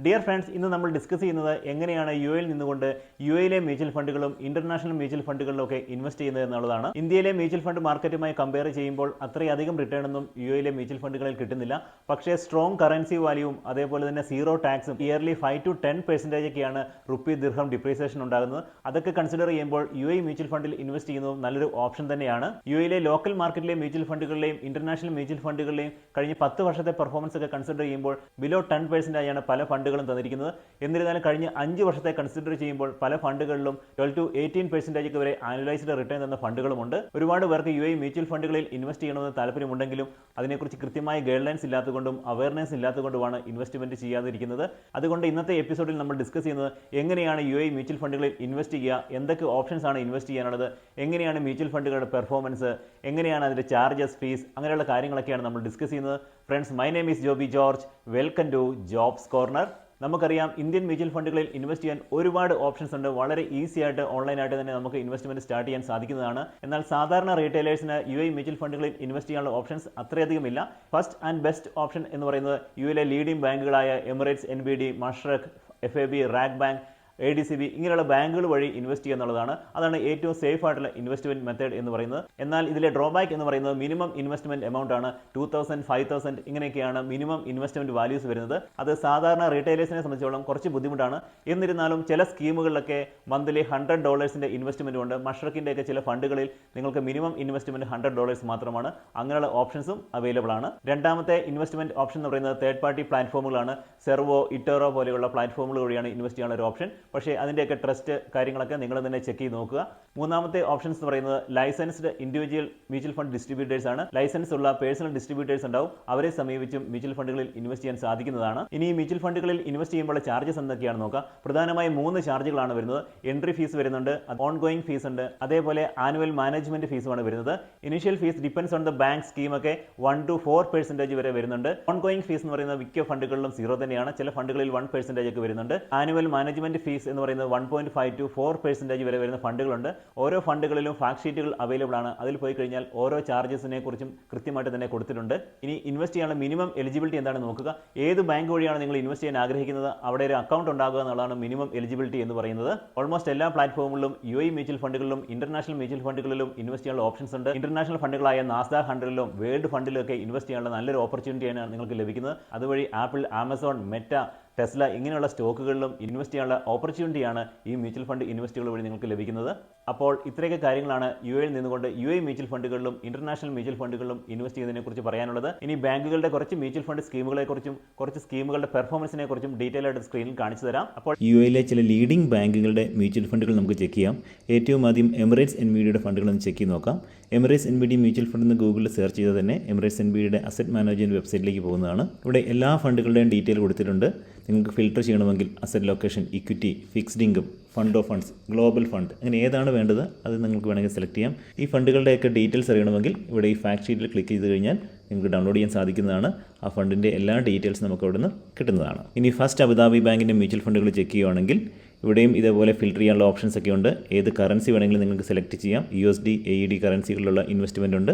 Dear friends, ഇന്ന് നമ്മൾ discuss ചെയ്യുന്നത് എങ്ങനെയാണ് യുഎയിൽ നിന്നുകൊണ്ട് യുഎയിലെ മ്യൂച്വൽ ഫണ്ടുകളും ഇന്റർനാഷണൽ മ്യൂച്വൽ ഫണ്ടുകളിലും ഒക്കെ ഇൻവെസ്റ്റ് ചെയ്യുന്നത് എന്നുള്ളതാണ്. ഇന്ത്യയിലെ മ്യൂച്വൽ ഫണ്ട് മാർക്കറ്റുമായി കമ്പയർ ചെയ്യുമ്പോൾ അത്രയധികം റിട്ടേൺ ഒന്നും യുഎയിലെ മ്യൂച്വൽ ഫണ്ടുകളിൽ കിട്ടുന്നില്ല. പക്ഷേ സ്ട്രോങ് കറൻസി വാല്യൂവും അതേപോലെ തന്നെ സീറോ ടാക്സും ഇയർലി 5 to 10% ഒക്കെയാണ് റുപ്പി ദിർഹം ഡിപ്രീസിയേഷൻ ഉണ്ടാകുന്നത്. അതൊക്കെ കൺസിഡർ ചെയ്യുമ്പോൾ യുഎഇ മ്യൂച്വൽ ഫണ്ടിൽ ഇൻവെസ്റ്റ് ചെയ്യുന്നതും നല്ലൊരു ഓപ്ഷൻ തന്നെയാണ്. യുഎയിലെ ലോക്കൽ മാർക്കറ്റിലെ മ്യൂച്വൽ ഫണ്ടുകളിലെയും ഇന്റർനാഷണൽ മ്യൂച്വൽ ഫണ്ടുകളിലെയും കഴിഞ്ഞ 10 വർഷത്തെ പെർഫോമൻസ് ഒക്കെ കൺസിഡർ ചെയ്യുമ്പോൾ ബിലോ 10% ആയാണ് പല ഫണ്ടുകളും തന്നിരിക്കുന്നത്. എന്നിരുന്നാലും കഴിഞ്ഞ 5 വർഷത്തെ കൺസിഡർ ചെയ്യുമ്പോൾ പല ഫണ്ടുകളിലും 12 to 18% വരെ ആനുവലൈസ്ഡ് റിട്ടേൺ തന്ന ഫണ്ടുകളുമുണ്ട്. ഒരുപാട് പേർക്ക് യുഎഇ മ്യൂച്വൽ ഫണ്ടുകളിൽ ഇൻവെസ്റ്റ് ചെയ്യണമെന്ന് താല്പര്യമുണ്ടെങ്കിലും അതിനെക്കുറിച്ച് കൃത്യമായ ഗൈഡ് ലൈൻസ് ഇല്ലാത്തതുകൊണ്ടും അവയർനെസ് ഇല്ലാത്തതുകൊണ്ടുമാണ് ഇൻവെസ്റ്റ്മെന്റ് ചെയ്യാതിരിക്കുന്നത്. അതുകൊണ്ട് ഇന്നത്തെ എപ്പിസോഡിൽ നമ്മൾ ഡിസ്കസ് ചെയ്യുന്നത് എങ്ങനെയാണ് യുഎഇ മ്യൂച്വൽ ഫണ്ടുകളിൽ ഇൻവെസ്റ്റ് ചെയ്യുക, എന്തൊക്കെ ഓപ്ഷൻസ് ആണ് ഇൻവെസ്റ്റ് ചെയ്യാനുള്ളത്, എങ്ങനെയാണ് മ്യൂച്വൽ ഫണ്ടുകളുടെ പെർഫോമൻസ്, എങ്ങനെയാണ് അതിന്റെ ചാർജസ്, ഫീസ്, അങ്ങനെയുള്ള കാര്യങ്ങളൊക്കെയാണ് നമ്മൾ ഡിസ്കസ് ചെയ്യുന്നത്. Friends, my name is Joby George. Welcome to jobs corner. നമുക്കറിയാം, ഇന്ത്യൻ മ്യൂച്വൽ ഫണ്ടുകളിൽ ഇൻവെസ്റ്റ് ചെയ്യാൻ ഒരുപാട് ഓപ്ഷൻസ് ഉണ്ട്. വളരെ ഈസി ആയിട്ട് ഓൺലൈനായിട്ട് തന്നെ നമുക്ക് ഇൻവെസ്റ്റ്മെന്റ് സ്റ്റാർട്ട് ചെയ്യാൻ സാധിക്കുന്നതാണ്. എന്നാൽ സാധാരണ റീറ്റെയിലേഴ്സിന് യുഎഇ മ്യൂച്വൽ ഫണ്ടുകളിൽ ഇൻവെസ്റ്റ് ചെയ്യാനുള്ള ഓപ്ഷൻസ് അത്രയധികം ഇല്ല. ഫസ്റ്റ് ആൻഡ് ബെസ്റ്റ് ഓപ്ഷൻ എന്ന് പറയുന്നത് യുഎയിലെ ലീഡിംഗ് ബാങ്കുകളായ Emirates, NBD, Mashreq, FAB, RAK Bank, ADCB ഇങ്ങനെയുള്ള ബാങ്കുകൾ വഴി ഇൻവെസ്റ്റ് ചെയ്യുക എന്നുള്ളതാണ്. അതാണ് ഏറ്റവും സേഫ് ആയിട്ടുള്ള ഇൻവെസ്റ്റ്മെന്റ് മെത്തേഡ് എന്ന് പറയുന്നത്. എന്നാൽ ഇതിലെ ഡ്രോബാക്ക് എന്ന് പറയുന്നത് മിനിമം ഇൻവെസ്റ്റ്മെന്റ് എമൗണ്ട് ആണ്. 2000, 5000 ഇങ്ങനെയൊക്കെയാണ് മിനിമം ഇൻവെസ്റ്റ്മെന്റ് വാല്യൂസ് വരുന്നത്. അത് സാധാരണ റീറ്റെയിലേഴ്സിനെ സംബന്ധിച്ചോളം കുറച്ച് ബുദ്ധിമുട്ടാണ്. എന്നിരുന്നാലും ചില സ്കീമുകളിലൊക്കെ മന്ത്ലി $100 ഇൻവെസ്റ്റ്മെന്റ് ഉണ്ട്. മഷ്റഖിന്റെ ഒക്കെ ചില ഫണ്ടുകളിൽ നിങ്ങൾക്ക് മിനിമം ഇൻവെസ്റ്റ്മെന്റ് $100 മാത്രമാണ്. അങ്ങനെയുള്ള ഓപ്ഷൻസും അവൈലബിൾ ആണ്. രണ്ടാമത്തെ ഇൻവെസ്റ്റ്മെന്റ് ഓപ്ഷൻ എന്ന് പറയുന്നത് തേർഡ് പാർട്ടി പ്ലാറ്റ്ഫോമുകളാണ്. സെർവോ, ഇറ്റോറോ പോലെയുള്ള പ്ലാറ്റ്ഫോമുകൾ വഴിയാണ് ഇൻവെസ്റ്റ് ചെയ്യാനുള്ള ഒരു ഓപ്ഷൻ. പക്ഷേ അതിൻ്റെയൊക്കെ ട്രസ്റ്റ് കാര്യങ്ങളൊക്കെ നിങ്ങൾ തന്നെ ചെക്ക് ചെയ്ത് നോക്കുക. മൂന്നാമത്തെ ഓപ്ഷൻസ് എന്ന് പറയുന്നത് licensed individual mutual fund distributors ആണ്. ലൈസൻസ് ഉള്ള പേഴ്സണൽ ഡിസ്ട്രിബ്യൂട്ടേഴ്സ് ഉണ്ടാവും. അവരെ സമീപിച്ചും മ്യൂച്വൽ ഫണ്ടുകളിൽ ഇൻവെസ്റ്റ് ചെയ്യാൻ സാധിക്കുന്നതാണ്. ഇനി ഈ മ്യൂച്വൽ ഫണ്ടുകളിൽ ഇൻവെസ്റ്റ് ചെയ്യുമ്പോൾ ചാർജസ് എന്തൊക്കെയാണെന്ന് നോക്കാം. പ്രധാനമായും 3 ചാർജുകളാണ് വരുന്നത്. എൻട്രി ഫീസ് വരുന്നുണ്ട്, ഓൺ ഗോയിങ് ഫീസ് ഉണ്ട്, അതേപോലെ ആനുവൽ മാനേജ്മെന്റ് ഫീസുമാണ് വരുന്നത്. Initial fees depends on the bank scheme ഒക്കെ 1 to 4% വരെ വരുന്നുണ്ട്. ഓൺ ഗോയിങ് ഫീസ് എന്ന് പറയുന്നത് മിക്ക ഫണ്ടുകളിലും 0 തന്നെയാണ്. ചില ഫണ്ടുകളിൽ 1% ഒക്കെ വരുന്നുണ്ട്. ആനുവൽ മാനേജ്മെന്റ് ഫീസ് എന്ന് പറയുന്നത് 1.5 to 4% വരെ വരുന്ന ഫണ്ടുകളുണ്ട്. ഓരോ ഫണ്ടുകളിലും ഫാക്ട് ഷീറ്റുകൾ അവൈലബിൾ ആണ്. അതിൽ പോയി കഴിഞ്ഞാൽ ഓരോ ചാർജസിനെ കുറിച്ചും കൃത്യമായിട്ട് തന്നെ കൊടുത്തിട്ടുണ്ട്. ഇനി ഇൻവെസ്റ്റ് ചെയ്യാനുള്ള മിനിമം എലിജിബിലിറ്റി എന്താണെന്ന് നോക്കുക. ഏത് ബാങ്ക് വഴിയാണ് നിങ്ങൾ ഇൻവെസ്റ്റ് ചെയ്യാൻ ആഗ്രഹിക്കുന്നത് അവിടെ ഒരു അക്കൗണ്ട് ഉണ്ടാകുക എന്നുള്ളതാണ് മിനിമം എലിജിബിലിറ്റി എന്ന് പറയുന്നത്. ഓൾമോസ്റ്റ് എല്ലാ പ്ലാറ്റ്ഫോമുകളിലും യുഎഇ മ്യൂച്വൽ ഫണ്ടുകളിലും ഇന്റർനാഷണൽ മ്യൂച്വൽ ഫണ്ടുകളിലും ഇൻവെസ്റ്റ് ചെയ്യാനുള്ള ഓപ്ഷൻസ് ഉണ്ട്. ഇന്റർനാഷണൽ ഫണ്ടുകളായ നാസ്ഡാക്ക് 100-ലും വേൾഡ് ഫണ്ടിലും ഒക്കെ ഇൻവെസ്റ്റ് ചെയ്യാനുള്ള നല്ലൊരു ഓപ്പർച്യൂണിറ്റിയാണ് നിങ്ങൾക്ക് ലഭിക്കുന്നത്. അതുവഴി ആപ്പിൾ, ആമസോൺ, മെറ്റ, ടെസ്ല ഇങ്ങനെയുള്ള സ്റ്റോക്കുകളിലും ഇൻവെസ്റ്റ് ചെയ്യാനുള്ള ഓപ്പർച്യൂണിറ്റിയാണ് ഈ മ്യൂച്വൽ ഫണ്ട് ഇൻവെസ്റ്റുകൾ വഴി നിങ്ങൾക്ക് ലഭിക്കുന്നത്. അപ്പോൾ ഇത്രയൊക്കെ കാര്യങ്ങളാണ് യുഎയിൽ നിന്നുകൊണ്ട് യുഎഇ മ്യൂച്വൽ ഫണ്ടുകളിലും ഇന്റർനാഷണൽ മ്യൂച്വൽ ഫണ്ടുകളിലും ഇൻവെസ്റ്റ് ചെയ്യുന്നതിനെ കുറിച്ച് പറയാനുള്ളത്. ഇനി ബാങ്കുകളുടെ കുറച്ച് മ്യൂച്വൽ ഫണ്ട് സ്കീമുകളെ കുറിച്ചും കുറച്ച് സ്കീമുകളുടെ പെർഫോമൻസിനെ കുറിച്ചും ഡീറ്റെയിൽ ആയിട്ട് സ്ക്രീനിൽ കാണിച്ചു തരാം. അപ്പോൾ യുഎയിലെ ചില ലീഡിംഗ് ബാങ്കുകളുടെ മ്യൂച്വൽ ഫണ്ടുകൾ നമുക്ക് ചെക്ക് ചെയ്യാം. ഏറ്റവും ആദ്യം എമിറേറ്റ്സ് എൻബിഡിയുടെ ഫണ്ടുകളൊന്ന് ചെക്ക് ചെയ്ത് നോക്കാം. എമിറേറ്റ്സ് എൻബിഡി മ്യൂച്വൽ ഫണ്ട് എന്ന് ഗൂഗിളിൽ സെർച്ച് ചെയ്താൽ തന്നെ എമിറേറ്റ്സ് എൻബിഡിയുടെ അസറ്റ് മാനേജ്മെന്റ് വെബ്സൈറ്റിലേക്ക് പോകുന്നതാണ്. ഇവിടെ എല്ലാ ഫണ്ടുകളുടെയും ഡീറ്റെയിൽ കൊടുത്തിട്ടുണ്ട്. നിങ്ങൾക്ക് ഫിൽട്ടർ ചെയ്യണമെങ്കിൽ asset location, equity, fixed income, fund of funds, global fund, അങ്ങനെ ഏതാണ് വേണ്ടത് അത് നിങ്ങൾക്ക് വേണമെങ്കിൽ സെലക്ട് ചെയ്യാം. ഈ ഫണ്ടുകളുടെയൊക്കെ ഡീറ്റെയിൽസ് അറിയണമെങ്കിൽ ഇവിടെ ഈ ഫാക്ട് ഷീറ്റിൽ ക്ലിക്ക് ചെയ്ത് കഴിഞ്ഞാൽ നിങ്ങൾക്ക് ഡൗൺലോഡ് ചെയ്യാൻ സാധിക്കുന്നതാണ്. ആ ഫണ്ടിൻ്റെ എല്ലാ ഡീറ്റെയിൽസ് നമുക്ക് അവിടെ നിന്ന് കിട്ടുന്നതാണ്. ഇനി ഫസ്റ്റ് അബുദാബി ബാങ്കിൻ്റെ മ്യൂച്വൽ ഫണ്ടുകൾ ചെക്ക് ചെയ്യുകയാണെങ്കിൽ ഇവിടെയും ഇതേപോലെ ഫിൽട്ടർ ചെയ്യാനുള്ള ഓപ്ഷൻസ് ഒക്കെ ഉണ്ട്. ഏത് കറൻസി വേണമെങ്കിലും നിങ്ങൾക്ക് സെലക്ട് ചെയ്യാം. USD, AED കറൻസികളിലുള്ള ഇൻവെസ്റ്റ്മെൻ്റ് ഉണ്ട്.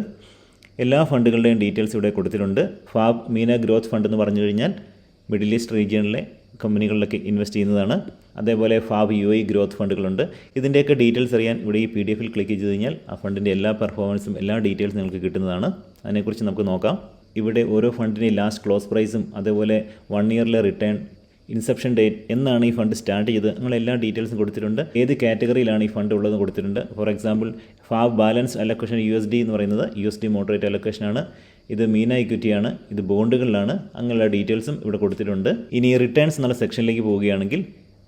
എല്ലാ ഫണ്ടുകളുടെയും ഡീറ്റെയിൽസ് ഇവിടെ കൊടുത്തിട്ടുണ്ട്. ഫാബ് മീന ഗ്രോത്ത് ഫണ്ട് എന്ന് പറഞ്ഞു കഴിഞ്ഞാൽ മിഡിൽ ഈസ്റ്റ് റീജിയണിലെ കമ്പനികളിലൊക്കെ ഇൻവെസ്റ്റ് ചെയ്യുന്നതാണ്. അതേപോലെ ഫാബ് UAE ഗ്രോത്ത് ഫണ്ടുകളുണ്ട്. ഇതിൻ്റെയൊക്കെ ഡീറ്റെയിൽസ് അറിയാൻ ഇവിടെ ഈ PDF ക്ലിക്ക് ചെയ്ത് കഴിഞ്ഞാൽ ആ ഫണ്ടിൻ്റെ എല്ലാ പെർഫോമൻസും എല്ലാ ഡീറ്റെയിൽസും നിങ്ങൾക്ക് കിട്ടുന്നതാണ്. അതിനെക്കുറിച്ച് നമുക്ക് നോക്കാം. ഇവിടെ ഓരോ ഫണ്ടിൻ്റെയും ലാസ്റ്റ് ക്ലോസ് പ്രൈസും അതേപോലെ 1 ഇയറിലെ റിട്ടേൺ, ഇൻസെപ്ഷൻ ഡേറ്റ്, എന്നാണ് ഈ ഫണ്ട് സ്റ്റാർട്ട് ചെയ്തത്, അങ്ങനെ എല്ലാ ഡീറ്റെയിൽസും കൊടുത്തിട്ടുണ്ട്. ഏത് കാറ്റഗറിയിലാണ് ഈ ഫണ്ട് ഉള്ളതെന്ന് കൊടുത്തിട്ടുണ്ട്. For example fab balance allocation USD എന്ന് പറയുന്നത് USD മോഡറേറ്റ് അലൊക്കേഷനാണ്. ഇത് മീന ഇക്വിറ്റിയാണ്. ഇത് ബോണ്ടുകളിലാണ്. അങ്ങനെയുള്ള ഡീറ്റെയിൽസും ഇവിടെ കൊടുത്തിട്ടുണ്ട്. ഇനി റിട്ടേൺസ് എന്നുള്ള സെക്ഷനിലേക്ക് പോവുകയാണെങ്കിൽ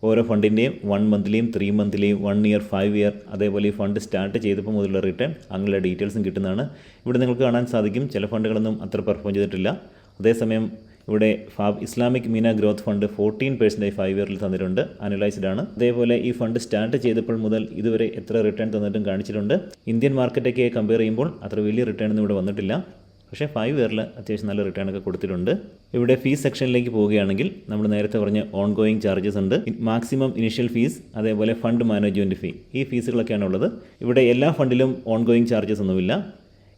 ഓരോ ഫണ്ടിൻ്റെയും 1 മന്ത്ലിയും 3 മന്ത്ലിയും 1 ഇയർ, 5 ഇയർ, അതേപോലെ ഈ ഫണ്ട് സ്റ്റാർട്ട് ചെയ്തപ്പോൾ മുതലുള്ള റിട്ടേൺ, അങ്ങനെയുള്ള ഡീറ്റെയിൽസും കിട്ടുന്നതാണ്. ഇവിടെ നിങ്ങൾക്ക് കാണാൻ സാധിക്കും ചില ഫണ്ടുകളൊന്നും അത്ര പെർഫോം ചെയ്തിട്ടില്ല. അതേസമയം ഇവിടെ fab Islamic Meena growth fund 14% 5 ഇയറിൽ തന്നിട്ടുണ്ട്. ആനുവലൈസ്ഡ് ആണ്. അതേപോലെ ഈ ഫണ്ട് സ്റ്റാർട്ട് ചെയ്തപ്പോൾ മുതൽ ഇതുവരെ എത്ര റിട്ടേൺ തന്നിട്ടും കാണിച്ചിട്ടുണ്ട്. ഇന്ത്യൻ മാർക്കറ്റൊക്കെ കമ്പയർ ചെയ്യുമ്പോൾ അത്ര വലിയ റിട്ടേൺ ഒന്നും ഇവിടെ വന്നിട്ടില്ല. പക്ഷേ 5 ഇയറിൽ അത്യാവശ്യം നല്ല റിട്ടേൺ ഒക്കെ കൊടുത്തിട്ടുണ്ട്. ഇവിടെ ഫീസ് സെക്ഷനിലേക്ക് പോവുകയാണെങ്കിൽ നമ്മൾ നേരത്തെ പറഞ്ഞ ഓൺ ഗോയിങ് ചാർജസ് ഉണ്ട്, മാക്സിമം ഇനിഷ്യൽ ഫീസ്, അതേപോലെ ഫണ്ട് മാനേജ്മെൻറ്റ് ഫീ, ഈ ഫീസുകളൊക്കെയാണ് ഉള്ളത്. ഇവിടെ എല്ലാ ഫണ്ടിലും ഓൺ ഗോയിങ് ചാർജസ് ഒന്നുമില്ല.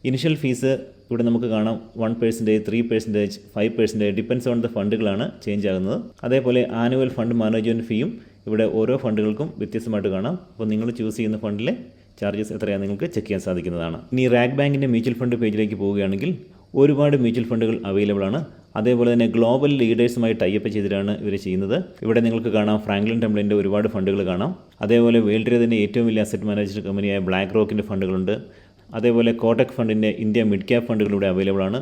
ഇനിഷ്യൽ ഫീസ് ഇവിടെ നമുക്ക് കാണാം 1%, 3%, 5% ഡിപ്പെൻസ് ഓൺ ദ ഫണ്ടുകളാണ് ചേഞ്ച് ആകുന്നത്. അതേപോലെ ആനുവൽ ഫണ്ട് മാനേജ്മെൻറ്റ് ഫീയും ഇവിടെ ഓരോ ഫണ്ടുകൾക്കും വ്യത്യസ്തമായിട്ട് കാണാം. അപ്പോൾ നിങ്ങൾ ചൂസ് ചെയ്യുന്ന ഫണ്ടിലെ ചാർജസ് എത്രയാണെന്ന് നിങ്ങൾക്ക് ചെക്ക് ചെയ്യാൻ സാധിക്കുന്നതാണ്. ഇനി റാക് ബാങ്കിൻ്റെ മ്യൂച്വൽ ഫണ്ട് പേജിലേക്ക് പോവുകയാണെങ്കിൽ ഒരുപാട് മ്യൂച്വൽ ഫണ്ടുകൾ അവൈലബിൾ ആണ്. അതേപോലെ തന്നെ ഗ്ലോബൽ ലീഡേഴ്സുമായി ടൈപ്പ് ചെയ്തിട്ടാണ് ഇവർ ചെയ്യുന്നത്. ഇവിടെ നിങ്ങൾക്ക് കാണാം ഫ്രാങ്ക്ലിൻ ടെംപ്ലിൻ്റെ ഒരുപാട് ഫണ്ടുകൾ കാണാം. അതേപോലെ വേൾഡിലെ തന്നെ ഏറ്റവും വലിയ അസറ്റ് മാനേജ്മെൻറ്റ് കമ്പനിയായ ബ്ലാക്ക് റോക്കിൻ്റെ ഫണ്ടുകളുണ്ട്. അതേപോലെ കോട്ടക് ഫണ്ടിൻ്റെ ഇന്ത്യ മിഡ് ക്യാപ് ഫണ്ടുകൾ ഇവിടെ അവൈലബിൾ ആണ്.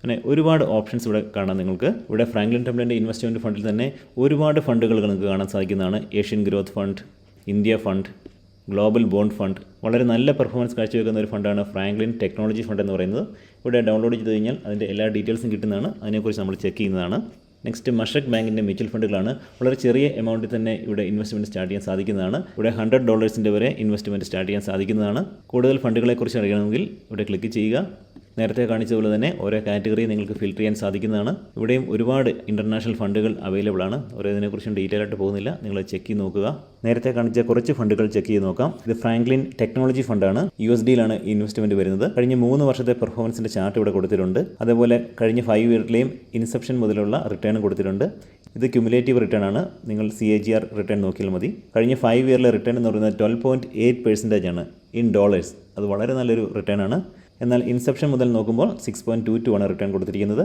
അങ്ങനെ ഒരുപാട് ഓപ്ഷൻസ് ഇവിടെ കാണാം നിങ്ങൾക്ക്. ഇവിടെ ഫ്രാങ്ക്ലിൻ ടെംപ്ലിൻ്റെ ഇൻവെസ്റ്റ്മെൻറ്റ് ഫണ്ടിൽ തന്നെ ഒരുപാട് ഫണ്ടുകൾ നിങ്ങൾക്ക് കാണാൻ സാധിക്കുന്നതാണ്. Asian growth fund, India fund, global bond fund. വളരെ നല്ല പെർഫോമൻസ് കാഴ്ചവെക്കുന്ന ഒരു ഫണ്ടാണ് ഫ്രാങ്ക്ലിൻ ടെക്നോളജി ഫണ്ട് എന്ന് പറയുന്നത്. ഇവിടെ ഡൗൺലോഡ് ചെയ്ത് കഴിഞ്ഞാൽ അതിൻ്റെ എല്ലാ ഡീറ്റെയിൽസും കിട്ടുന്നതാണ്. അതിനെക്കുറിച്ച് നമ്മൾ ചെക്ക് ചെയ്യുന്നതാണ്. നെക്സ്റ്റ് മഷക് ബാങ്കിൻ്റെ മ്യൂച്വൽ ഫണ്ടുകളാണ്. വളരെ ചെറിയ എമൗണ്ടിൽ തന്നെ ഇവിടെ ഇൻവെസ്റ്റ്മെൻറ്റ് സ്റ്റാർട്ട് ചെയ്യാൻ സാധിക്കുന്നതാണ്. ഇവിടെ $100 വരെ ഇൻവെസ്റ്റ്മെൻറ്റ് സ്റ്റാർട്ട് ചെയ്യാൻ സാധിക്കുന്നതാണ്. കൂടുതൽ ഫണ്ടുകളെക്കുറിച്ച് അറിയണമെങ്കിൽ ഇവിടെ ക്ലിക്ക് ചെയ്യുക. നേരത്തെ കാണിച്ചതുപോലെ തന്നെ ഓരോ കാറ്റഗറി നിങ്ങൾക്ക് ഫിൽറ്റർ ചെയ്യാൻ സാധിക്കുന്നതാണ്. ഇവിടെയും ഒരുപാട് ഇൻ്റർനാഷണൽ ഫണ്ടുകൾ അവൈലബിൾ ആണ്. ഓരോതിനെക്കുറിച്ചും ഡീറ്റെയിൽ ആയിട്ട് പോകുന്നില്ല, നിങ്ങൾ ചെക്ക് ചെയ്ത് നോക്കുക. നേരത്തെ കാണിച്ച കുറച്ച് ഫണ്ടുകൾ ചെക്ക് ചെയ്ത് നോക്കാം. ഇത് ഫ്രാങ്ക്ലിൻ ടെക്നോളജി ഫണ്ടാണ്. USDയിലാണ് ഇൻവെസ്റ്റ്മെൻറ്റ് വരുന്നത്. കഴിഞ്ഞ 3 വർഷത്തെ പെർഫോമൻസിൻ്റെ ചാർട്ട് ഇവിടെ കൊടുത്തിട്ടുണ്ട്. അതേപോലെ കഴിഞ്ഞ 5 ഇയറിലെയും ഇൻസെപ്ഷൻ മുതലുള്ള റിട്ടേൺ കൊടുത്തിട്ടുണ്ട്. ഇത് ക്യുമുലേറ്റീവ് റിട്ടേൺ ആണ്. നിങ്ങൾ CAGR റിട്ടേൺ നോക്കിയാൽ മതി. കഴിഞ്ഞ 5 ഇയറിലെ റിട്ടേൺ എന്ന് പറയുന്നത് 12.8% ആണ് ഇൻ ഡോളേഴ്സ്. അത് വളരെ നല്ലൊരു റിട്ടേൺ ആണ്. എന്നാൽ ഇൻസെപ്ഷൻ മുതൽ നോക്കുമ്പോൾ 6.22 ആണ് റിട്ടേൺ കൊടുത്തിരിക്കുന്നത്.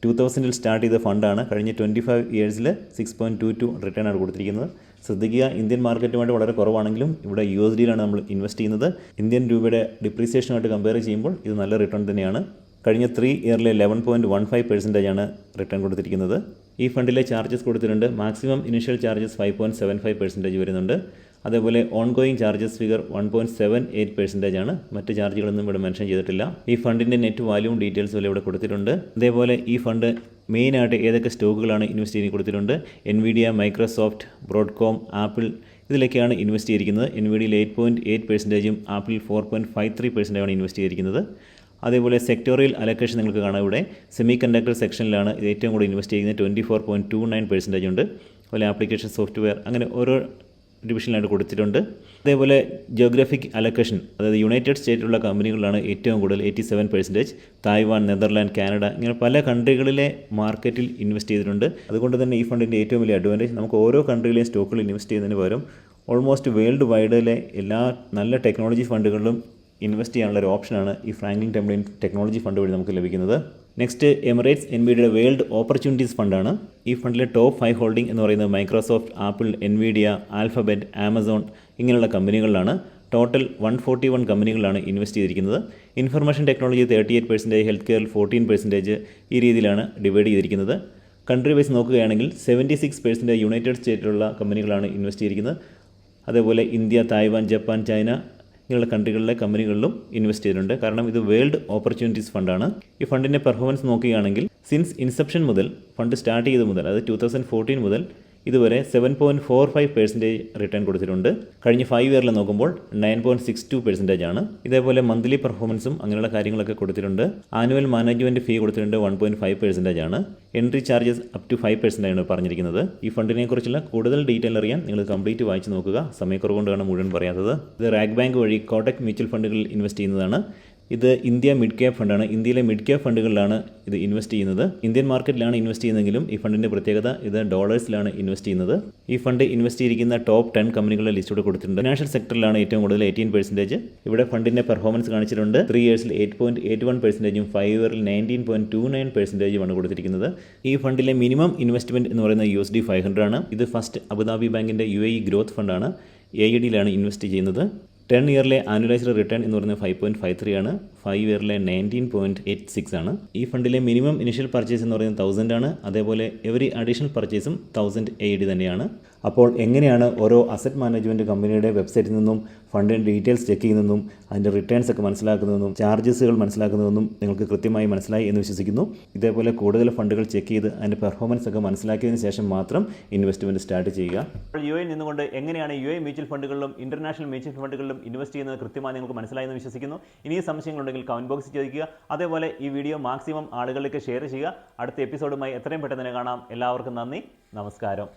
2000 സ്റ്റാർട്ട് ചെയ്ത ഫണ്ടാണ്. കഴിഞ്ഞ 25 ഇയേഴ്സിൽ 6.22 റിട്ടേൺ ആണ് കൊടുത്തിരിക്കുന്നത്. ശ്രദ്ധിക്കുക, ഇന്ത്യൻ മാർക്കറ്റുമായിട്ട് വളരെ കുറവാണെങ്കിലും ഇവിടെ USDയിലാണ് നമ്മൾ ഇൻവെസ്റ്റ് ചെയ്യുന്നത്. ഇന്ത്യൻ രൂപയുടെ ഡിപ്രീസിയേഷനുമായിട്ട് കമ്പയർ ചെയ്യുമ്പോൾ ഇത് നല്ല റിട്ടേൺ തന്നെയാണ്. കഴിഞ്ഞ 3 ഇയറിലെ 11.15% ആണ് റിട്ടേൺ കൊടുത്തിരിക്കുന്നത്. ഈ ഫണ്ടിലെ ചാർജസ് കൊടുത്തിട്ടുണ്ട്. മാക്സിമം ഇനിഷ്യൽ ചാർജസ് 5.75% വരുന്നുണ്ട്. അതേപോലെ ഓൺ ഗോയിങ് ചാർജസ് ഫിഗർ 1.78% ആണ്. മറ്റ് ചാർജുകളൊന്നും ഇവിടെ മെൻഷൻ ചെയ്തിട്ടില്ല. ഈ ഫണ്ടിൻ്റെ നെറ്റ് വാല്യൂവും ഡീറ്റെയിൽസും എല്ലാം ഇവിടെ കൊടുത്തിട്ടുണ്ട്. അതേപോലെ ഈ ഫണ്ട് മെയിനായിട്ട് ഏതൊക്കെ സ്റ്റോക്കുകളാണ് ഇൻവെസ്റ്റ് ചെയ്ത് കൊടുത്തിട്ടുണ്ട്. NVIDIA, മൈക്രോസോഫ്റ്റ്, ബ്രോഡ്കോം, ആപ്പിൾ ഇതിലൊക്കെയാണ് ഇൻവെസ്റ്റ് ചെയ്തിരിക്കുന്നത്. NVIDIAയിൽ 8.8%, ആപ്പിൾ 4.53% ആണ് ഇൻവെസ്റ്റ് ചെയ്തിരിക്കുന്നത്. അതേപോലെ സെക്ടോറിയൽ അലൊക്കേഷൻ നിങ്ങൾക്ക് കാണാം. ഇവിടെ സെമി കണ്ടക്ടർ സെക്ഷനിലാണ് ഇത് ഏറ്റവും കൂടുതൽ ഇൻവെസ്റ്റ് ചെയ്യുന്നത്. 24.29% ഉണ്ട്. അതുപോലെ ആപ്ലിക്കേഷൻ സോഫ്റ്റ്വെയർ അങ്ങനെ ഓരോ ഡിവിഷനിലായിട്ട് കൊടുത്തിട്ടുണ്ട്. അതേപോലെ ജിയോഗ്രാഫിക് അലൊക്കേഷൻ, അതായത് യുണൈറ്റഡ് സ്റ്റേറ്റിലുള്ള കമ്പനികളിലാണ് ഏറ്റവും കൂടുതൽ 87%. തായ്വാൻ, നെതർലാൻഡ്, കാനഡ ഇങ്ങനെ പല കൺട്രികളിലെ മാർക്കറ്റിൽ ഇൻവെസ്റ്റ് ചെയ്തിട്ടുണ്ട്. അതുകൊണ്ട് തന്നെ ഈ ഫണ്ടിൻ്റെ ഏറ്റവും വലിയ അഡ്വാൻറ്റേജ് നമുക്ക് ഓരോ കൺട്രിയിലെയും സ്റ്റോക്കുകളിൽ ഇൻവെസ്റ്റ് ചെയ്യുന്നതിന് പകരം ഓൾമോസ്റ്റ് വേൾഡ് വൈഡിലെ എല്ലാ നല്ല ടെക്നോളജി ഫണ്ടുകളിലും ഇൻവെസ്റ്റ് ചെയ്യാനുള്ള ഒരു ഓപ്ഷനാണ് ഈ ഫ്രാങ്ക്ലിൻ ടെംപ്ലിൻ ടെക്നോളജി ഫണ്ട് വഴി നമുക്ക് ലഭിക്കുന്നത്. നെക്സ്റ്റ് എമിറേറ്റ്സ് NVIDIAയുടെ വേൾഡ് ഓപ്പർച്യൂണിറ്റീസ് ഫണ്ടാണ്. ഈ ഫണ്ടിലെ ടോപ്പ് 5 ഹോൾഡിംഗ് എന്ന് പറയുന്നത് Microsoft, Apple, NVIDIA, Alphabet, Amazon ഇങ്ങനെയുള്ള കമ്പനികളിലാണ്. ടോട്ടൽ 141 കമ്പനികളാണ് ഇൻവെസ്റ്റ് ചെയ്തിരിക്കുന്നത്. ഇൻഫർമേഷൻ ടെക്നോളജി 38%, ഹെൽത്ത് കെയറിൽ 14% ഈ രീതിയിലാണ് ഡിവൈഡ് ചെയ്തിരിക്കുന്നത്. കൺട്രി വൈസ് നോക്കുകയാണെങ്കിൽ 76% യുണൈറ്റഡ് സ്റ്റേറ്റിലുള്ള കമ്പനികളാണ് ഇൻവെസ്റ്റ് ചെയ്തിരിക്കുന്നത്. അതേപോലെ ഇന്ത്യ, തായ്വാൻ, ജപ്പാൻ, ചൈന ഇങ്ങനെയുള്ള കൺട്രികളിലെ കമ്പനികളിലും ഇൻവെസ്റ്റ് ചെയ്തിട്ടുണ്ട്. കാരണം ഇത് വേൾഡ് ഓപ്പർച്യൂണിറ്റീസ് ഫണ്ടാണ്. ഈ ഫണ്ടിൻ്റെ പെർഫോമൻസ് നോക്കുകയാണെങ്കിൽ സിൻസ് ഇൻസെപ്ഷൻ മുതൽ ഫണ്ട് സ്റ്റാർട്ട് ചെയ്ത് മുതൽ അതായത് 2014 മുതൽ ഇതുവരെ 7.45% റിട്ടേൺ കൊടുത്തിട്ടുണ്ട്. കഴിഞ്ഞ 5 ഇയറിൽ നോക്കുമ്പോൾ 9.62% ആണ്. ഇതേപോലെ മന്ത്ലി പെർഫോമൻസും അങ്ങനെയുള്ള കാര്യങ്ങളൊക്കെ കൊടുത്തിട്ടുണ്ട്. ആനുവൽ മാനേജ്മെൻറ്റ് ഫീ കൊടുത്തിട്ടുണ്ട് 1.5% ആണ്. എൻട്രി ചാർജസ് അപ് ടു 5% ആണ് പറഞ്ഞിരിക്കുന്നത്. ഈ ഫണ്ടിനെ കുറിച്ചുള്ള കൂടുതൽ ഡീറ്റെയിൽ അറിയാൻ നിങ്ങൾ കംപ്ലീറ്റ് വായിച്ച് നോക്കുക. സമയക്കുറവുകൊണ്ടാണ് മുഴുവൻ പറയാത്തത്. ഇത് റാക് ബാങ്ക് വഴി കോട്ടക് മ്യൂച്വൽ ഫണ്ടുകളിൽ ഇൻവെസ്റ്റ് ചെയ്യുന്നതാണ്. ഇത് ഇന്ത്യ മിഡ് ക്യാപ് ഫണ്ടാണ്. ഇന്ത്യയിലെ മിഡ് ക്യാപ് ഫണ്ടുകളിലാണ് ഇത് ഇൻവെസ്റ്റ് ചെയ്യുന്നത്. ഇന്ത്യൻ മാർക്കറ്റിലാണ് ഇൻവെസ്റ്റ് ചെയ്യുന്നതെങ്കിലും ഈ ഫണ്ടിൻ്റെ പ്രത്യേകത ഇത് ഡോളേഴ്സിലാണ് ഇൻവെസ്റ്റ് ചെയ്യുന്നത്. ഈ ഫണ്ട് ഇൻവെസ്റ്റ് ചെയ്തിരിക്കുന്ന ടോപ്പ് 10 കമ്പനികളുടെ ലിസ്റ്റോടെ കൊടുത്തിട്ടുണ്ട്. ഫിനാൻഷ്യൽ സെക്ടറിലാണ് ഏറ്റവും കൂടുതൽ 18%. ഇവിടെ ഫണ്ടിൻ്റെ പെർഫോമൻസ് കാണിച്ചിട്ടുണ്ട്. 3 ഇയേഴ്സിൽ 8.81%, 5 ഇയറിൽ 19.29% ആണ് കൊടുത്തിരിക്കുന്നത്. ഈ ഫണ്ടിലെ മിനിമം ഇൻവെസ്റ്റ്മെൻറ്റ് എന്ന് പറയുന്നത് USD 500 ആണ്. ഇത് ഫസ്റ്റ് അബുദാബി ബാങ്കിൻ്റെ UAE ഗ്രോത്ത് ഫണ്ടാണ്. AEDയിലാണ് ഇൻവെസ്റ്റ് ചെയ്യുന്നത്. 10 ഇയറിലെ ആനുവലൈസ്ഡ് റിട്ടേൺ എന്ന് പറയുന്നത് 5.53 ആണ്. 5 ഇയറിലെ 19.86 ആണ്. ഈ ഫണ്ടിലെ മിനിമം ഇനിഷ്യൽ പർച്ചേസ് എന്ന് പറയുന്നത് 1000 ആണ്. അതേപോലെ എവറി അഡീഷണൽ പർച്ചേസും 1000 AED തന്നെയാണ്. അപ്പോൾ എങ്ങനെയാണ് ഓരോ അസറ്റ് മാനേജ്മെൻറ്റ് കമ്പനിയുടെ വെബ്സൈറ്റിൽ നിന്നും ഫണ്ടിൻ്റെ ഡീറ്റെയിൽസ് ചെക്ക് ചെയ്യുന്നതെന്നും അതിൻ്റെ റിട്ടേൺസ് ഒക്കെ മനസ്സിലാക്കുന്നതെന്നും ചാർജസുകൾ മനസ്സിലാക്കുന്നതെന്നും നിങ്ങൾക്ക് കൃത്യമായി മനസ്സിലായി എന്ന് വിശ്വസിക്കുന്നു. ഇതേപോലെ കൂടുതൽ ഫണ്ടുകൾ ചെക്ക് ചെയ്ത് അതിൻ്റെ പെർഫോമൻസ് ഒക്കെ മനസ്സിലാക്കിയതിന് ശേഷം മാത്രം ഇൻവെസ്റ്റ്മെൻറ്റ് സ്റ്റാർട്ട് ചെയ്യുക. UAE നിന്നുകൊണ്ട് എങ്ങനെയാണ് UAE മ്യൂച്വൽ ഫണ്ടുകളിലും ഇൻ്റർനാഷണൽ മ്യൂച്വൽ ഫണ്ടുകളിലും ഇൻവെസ്റ്റ് ചെയ്യുന്നത് കൃത്യമായി നിങ്ങൾക്ക് മനസ്സിലായെന്ന് വിശ്വസിക്കുന്നു. ഇനിയും സംശയങ്ങളുണ്ടെങ്കിൽ കമൻറ്റ് ബോക്സിൽ ചോദിക്കുക. അതേപോലെ ഈ വീഡിയോ മാക്സിമം ആളുകളിലേക്ക് ഷെയർ ചെയ്യുക. അടുത്ത എപ്പിസോഡുമായി എത്രയും പെട്ടെന്ന് തന്നെ കാണാം. എല്ലാവർക്കും നന്ദി, നമസ്കാരം.